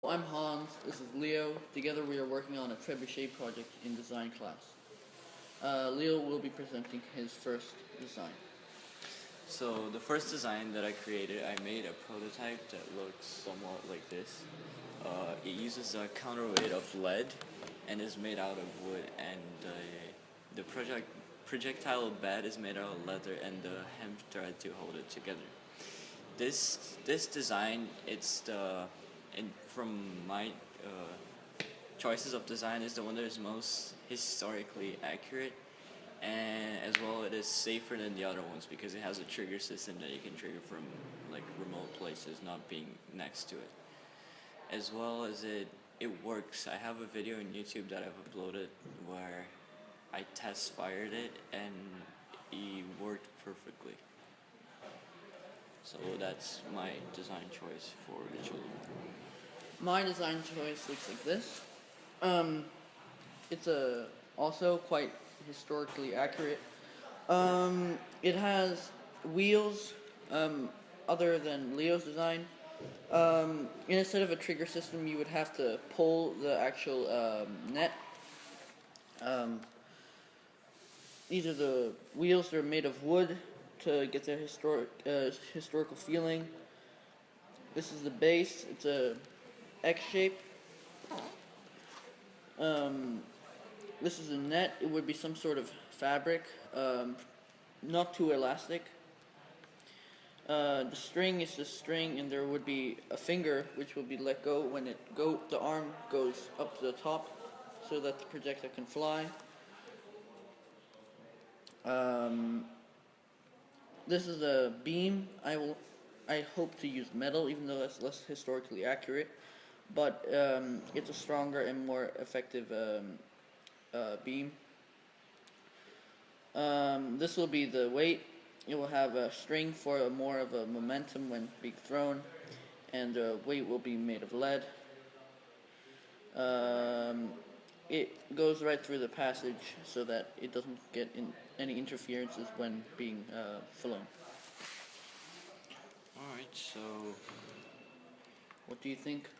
I'm Hans, this is Leo. Together we are working on a trebuchet project in design class. Leo will be presenting his first design. So the first design that I created, I made a prototype that looks somewhat like this. It uses a counterweight of lead and is made out of wood, and the projectile bed is made out of leather and the hemp thread to hold it together. This design, from my choices of design, is the one that is most historically accurate, and as well it is safer than the other ones because it has a trigger system that you can trigger from like remote places, not being next to it. As well as it works. I have a video on YouTube that I've uploaded where I test fired it and it worked perfectly. So that's my design choice for the children. My design choice looks like this. It's also quite historically accurate. It has wheels, other than Leo's design. Instead of a trigger system, you would have to pull the actual net. These are the wheels that are made of wood to get their historical feeling. This is the base. It's a X shape. This is a net. It would be some sort of fabric, not too elastic. The string is the string, and there would be a finger which will be let go when the arm goes up to the top, so that the projectile can fly. This is a beam. I hope to use metal, even though that's less historically accurate, but it's a stronger and more effective beam. This will be the weight. It will have a string for more of a momentum when being thrown, and the weight will be made of lead. It goes right through the passage so that it doesn't get any interferences when being flown. Alright, so What do you think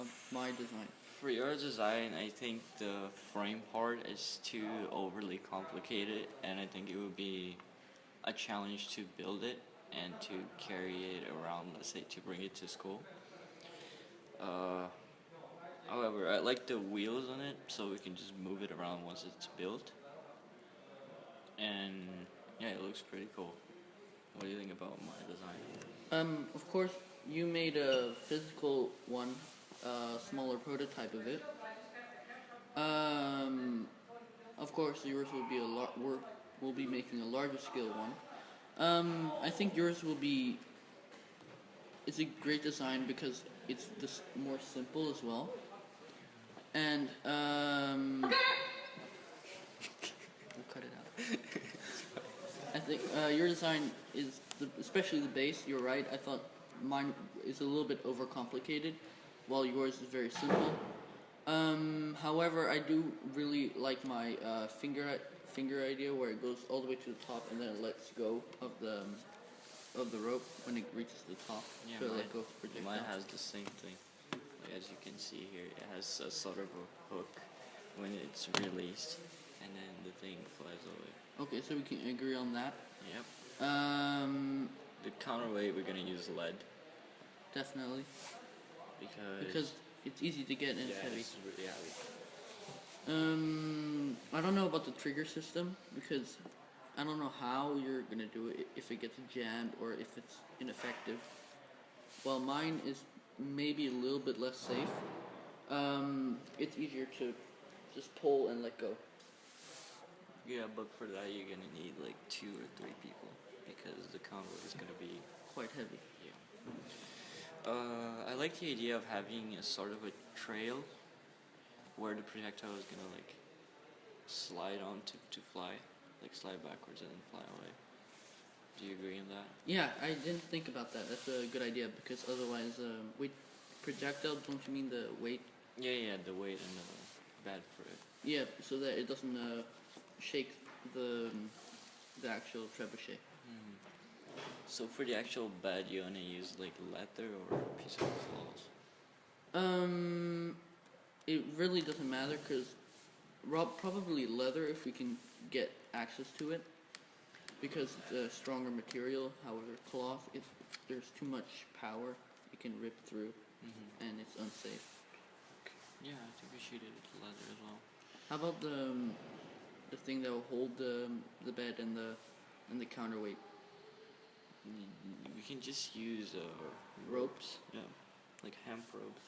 of my design? for your design, I think the frame part is too overly complicated, and I think it would be a challenge to build it and to carry it around, let's say to bring it to school. However, I like the wheels on it, so we can just move it around once it's built. And yeah, it looks pretty cool. What do you think about my design? Of course, you made a physical one, smaller prototype of it. Of course, yours will be we'll be making a larger scale one. I think yours will be. It's a great design because it's just more simple as well. And we'll cut it out. I think your design is especially the base. You're right. I thought mine is a little bit overcomplicated, while yours is very simple. However, I do really like my finger idea, where it goes all the way to the top and then it lets go of the rope when it reaches the top. Yeah, so let go of the projectile. mine has the same thing. Like, as you can see here, it has a sort of a hook when it's released, and then the thing flies away. Okay, so we can agree on that. Yep. Um, The counterweight, we're gonna use lead definitely, because it's easy to get and it's heavy. it's really heavy. I don't know about the trigger system because I don't know how you're gonna do it, if it gets jammed or if it's ineffective. Well, mine is maybe a little bit less safe. It's easier to just pull and let go. Yeah, but for that you're gonna need like 2 or 3 people because the counterweight is gonna be Quite heavy. yeah. I like the idea of having a sort of a trail where the projectile is gonna like slide on to fly, like slide backwards and then fly away. Do you agree on that? Yeah, I didn't think about that. That's a good idea because otherwise, weight projectile. Don't you mean the weight? Yeah, the weight and the bad for it. Yeah, so that it doesn't shake the actual trebuchet. So for the actual bed, you wanna use like leather or a piece of cloth? It really doesn't matter because probably leather if we can get access to it, because it's a stronger material. However, cloth, if there's too much power, it can rip through, and it's unsafe. Yeah, I think we should do it with leather as well. How about the thing that will hold the bed and the counterweight? We can just use Ropes. Yeah, like hemp ropes.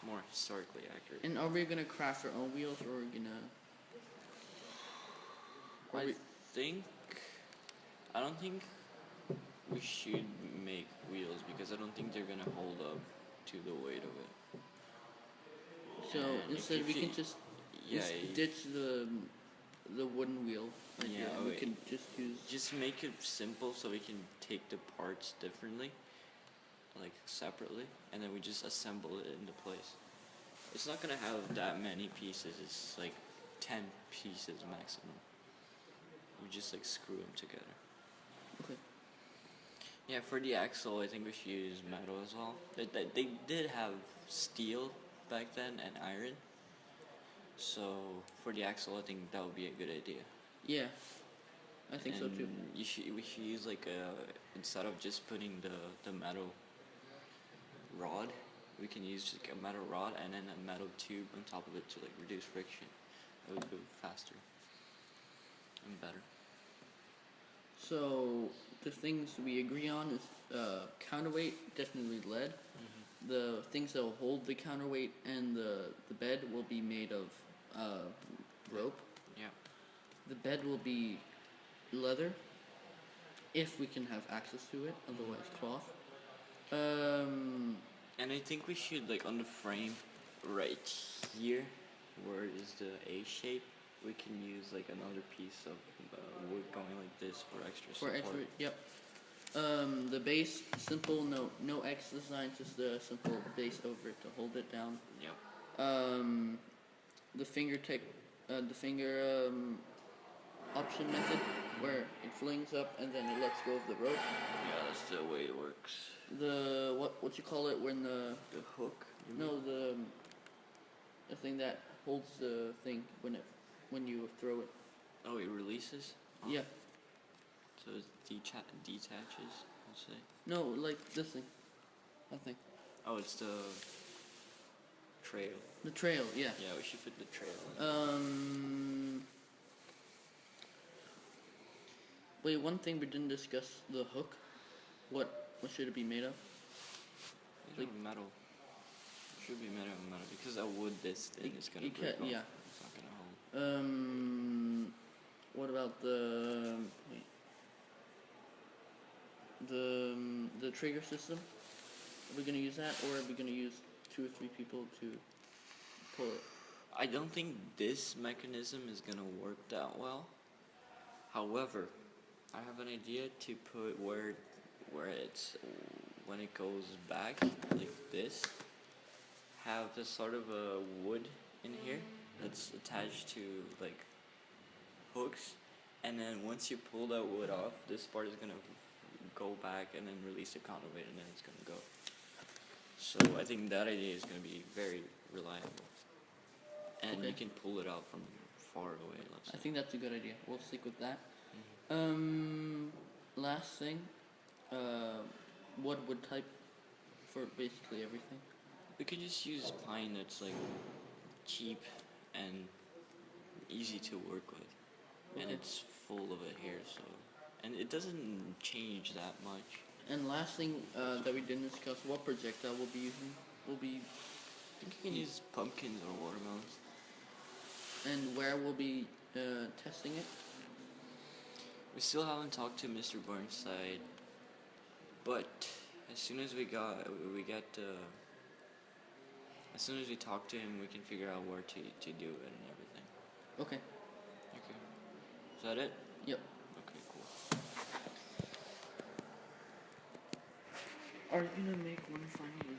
More historically accurate. And are we gonna craft our own wheels, or are we gonna? I don't think we should make wheels because I don't think they're gonna hold up to the weight of it. So And instead, if we you- can just ditch the wooden wheel. Yeah, and we can just use. Just make it simple so we can take the parts differently, like separately, and then we just assemble it into place. It's not gonna have that many pieces. It's like 10 pieces maximum. We just like screw them together. Okay. Yeah, for the axle, I think we should use metal as well. They did have steel back then and iron. So for the axle, I think that would be a good idea. Yeah, I think so too. We should use like instead of just putting the metal rod, we can use just like a metal rod and then a metal tube on top of it to like reduce friction. It would go faster and better. So the things we agree on is counterweight, definitely lead. The things that will hold the counterweight and the bed will be made of rope. Yeah. The bed will be leather, if we can have access to it. Otherwise, cloth. And I think we should like on the frame right here, where is the A shape, we can use like another piece of wood going like this for extra For support. extra, yep. The base, simple, no X design, just a simple base over it to hold it down. Yep. The finger option method, where it flings up and then it lets go of the rope. Yeah, that's the way it works. The what you call it when The hook? You mean? no the thing that holds the thing when you throw it. Oh, it releases? Oh. Yeah. So it detaches, let's say. No, like this thing. That thing. Oh, it's the trail. The trail, yeah. Yeah, we should put the trail in. Wait, one thing we didn't discuss, the hook. What should it be made of? Like metal. It should be made of metal because a wood this thin is gonna break off. Yeah. It's not gonna hold. What about the trigger system? Are we gonna use that, or are we gonna use 2 or 3 people to pull it? I don't think this mechanism is gonna work that well. However, I have an idea to put where it's when it goes back like this, have this sort of a wood in here that's attached to like hooks, and then once you pull that wood off, this part is gonna go back and then release the counterweight, and then it's gonna go. So I think that idea is gonna be very reliable, and Okay. you can pull it out from far away. Let's say. I think that's a good idea. We'll stick with that. Last thing, what wood type for basically everything? We could just use pine that's like cheap and easy to work with, and Okay. it's full of it here, so and it doesn't change that much. And last thing that we didn't discuss, what projectile we'll be using? I think you can use pumpkins or watermelons. And where we'll be testing it? We still haven't talked to Mr. Burnside, but as soon as we talk to him, we can figure out where to do it and everything. Okay. Okay. Is that it? Yep. Okay, cool. Are you gonna make one final